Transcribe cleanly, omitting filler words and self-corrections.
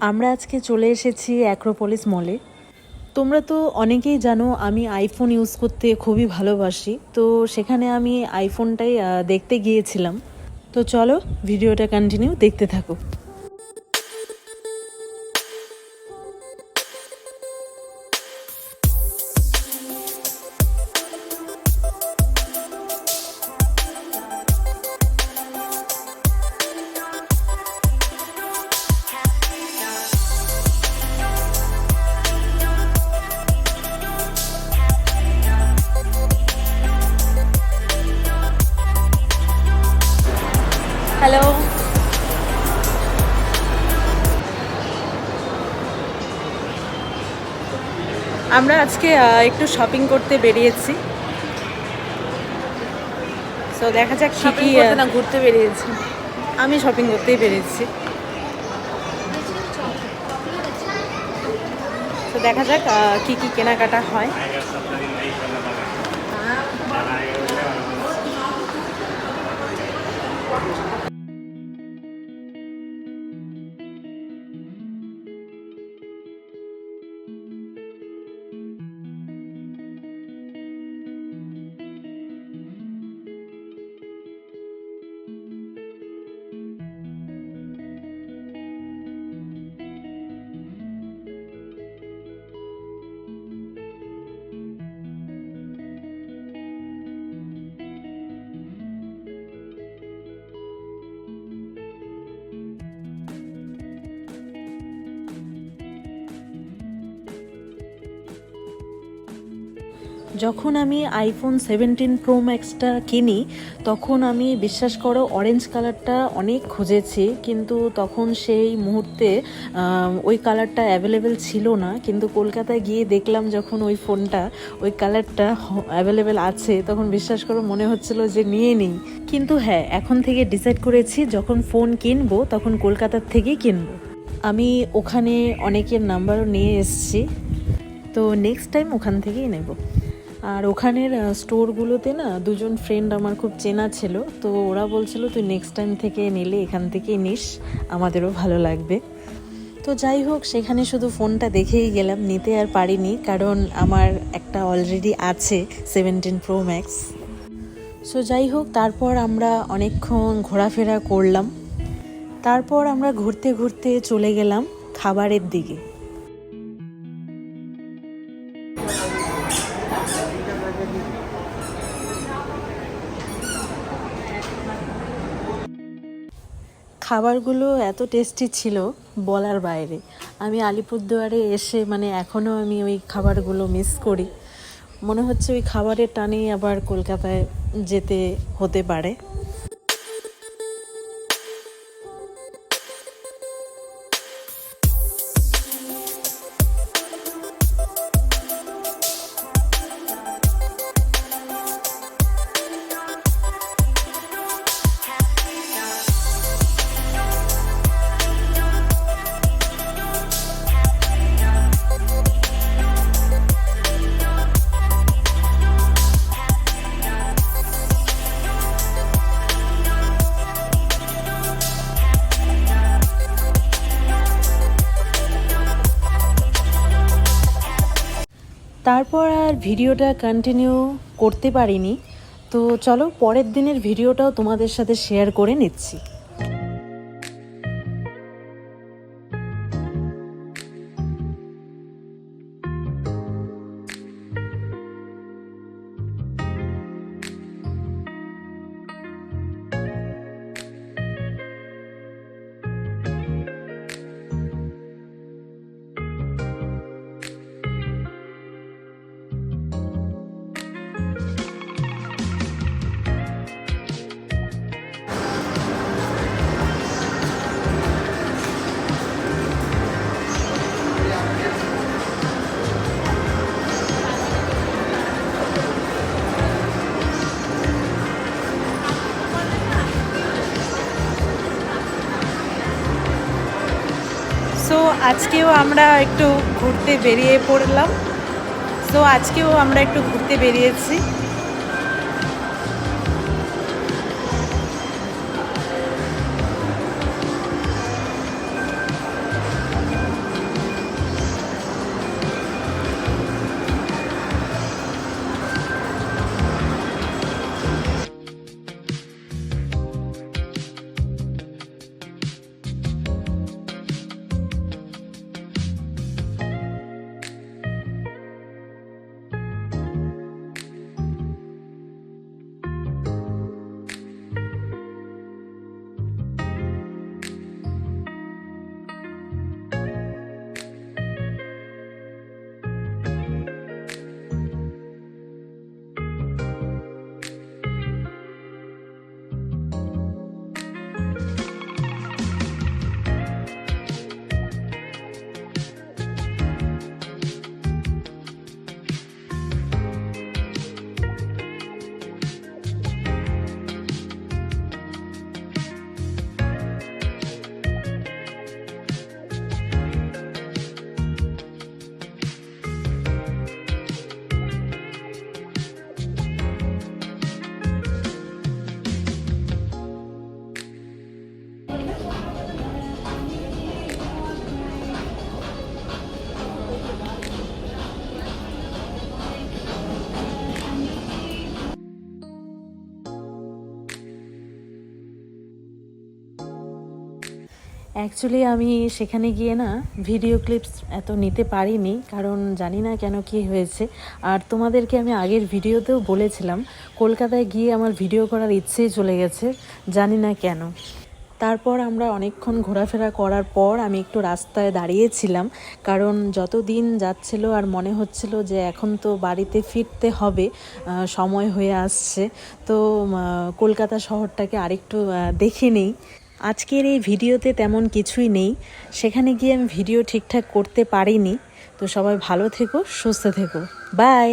আমরা আজকে চলে এসেছি অ্যাক্রোপলিস মলে। তোমরা তো অনেকেই জানো আমি আইফোন ইউজ করতে খুবই ভালোবাসি, তো সেখানে আমি আইফোনটাই দেখতে গিয়েছিলাম। তো চলো ভিডিওটা কন্টিনিউ দেখতে থাকো। হ্যালো, আমরা আজকে একটু শপিং করতে বেরিয়েছি। তো দেখা যাক কি কি না ঘুরতে বেরিয়েছি। আমি শপিং করতেই বেরিয়েছি। তো দেখা যাক কি কি কেনাকাটা হয়। যখন আমি আইফোন 17 প্রো ম্যাক্সটা কিনি তখন আমি বিশ্বাস করো অরেঞ্জ কালারটা অনেক খুঁজেছি, কিন্তু তখন সেই মুহূর্তে ওই কালারটা অ্যাভেলেবেল ছিল না। কিন্তু কলকাতায় গিয়ে দেখলাম যখন ওই ফোনটা ওই কালারটা অ্যাভেলেবেল আছে, তখন বিশ্বাস করো মনে হচ্ছিল যে নিয়ে নিই। কিন্তু হ্যাঁ, এখন থেকে ডিসাইড করেছি যখন ফোন কিনবো তখন কলকাতার থেকেই কিনবো। আমি ওখানে অনেকের নাম্বারও নিয়ে এসেছি, তো নেক্সট টাইম ওখান থেকেই নেব। আর ওখানের স্টোরগুলোতে না দুজন ফ্রেন্ড আমার খুব চেনা ছিল, তো ওরা বলছিল তুই নেক্সট টাইম থেকে নিলে এখান থেকেই নিস, আমাদেরও ভালো লাগবে। তো যাই হোক, সেখানে শুধু ফোনটা দেখেই গেলাম, নিতে আর পারিনি, কারণ আমার একটা অলরেডি আছে 17 প্রো ম্যাক্স। সো যাই হোক, তারপর আমরা অনেকক্ষণ ঘোরাফেরা করলাম। তারপর আমরা ঘুরতে ঘুরতে চলে গেলাম খাবারের দিকে। খাবারগুলো এত টেস্টি ছিল বলার বাইরে। আমি আলিপুরদুয়ারে এসে এখনও আমি ওই খাবারগুলো মিস করি। মনে হচ্ছে ওই খাবারের টানেই আবার কলকাতায় যেতে হতে পারে। তারপর আর ভিডিওটা কন্টিনিউ করতে পারিনি। তো চলো পরের দিনের ভিডিওটাও তোমাদের সাথে শেয়ার করে নিচ্ছি। সো আজকেও আমরা একটু ঘুরতে বেরিয়েছি। অ্যাকচুয়ালি আমি সেখানে গিয়ে না ভিডিও ক্লিপস এত নিতে পারিনি, কারণ জানি না কেন কি হয়েছে। আর তোমাদেরকে আমি আগের ভিডিওতেও বলেছিলাম কলকাতায় গিয়ে আমার ভিডিও করার ইচ্ছেই চলে গেছে, জানি না কেন। তারপর আমরা অনেকক্ষণ ঘোরাফেরা করার পর আমি একটু রাস্তায় দাঁড়িয়েছিলাম, কারণ যত দিন যাচ্ছিল আর মনে হচ্ছিল যে এখন তো বাড়িতে ফিরতে হবে, সময় হয়ে আসছে। তো কলকাতা শহরটাকে আরেকটু দেখে নেই। আজকের এই ভিডিওতে তেমন কিছুই নেই, সেখানে গিয়ে আমি ভিডিও ঠিকঠাক করতে পারিনি। তো সবাই ভালো থেকো, সুস্থ থেকো, বাই।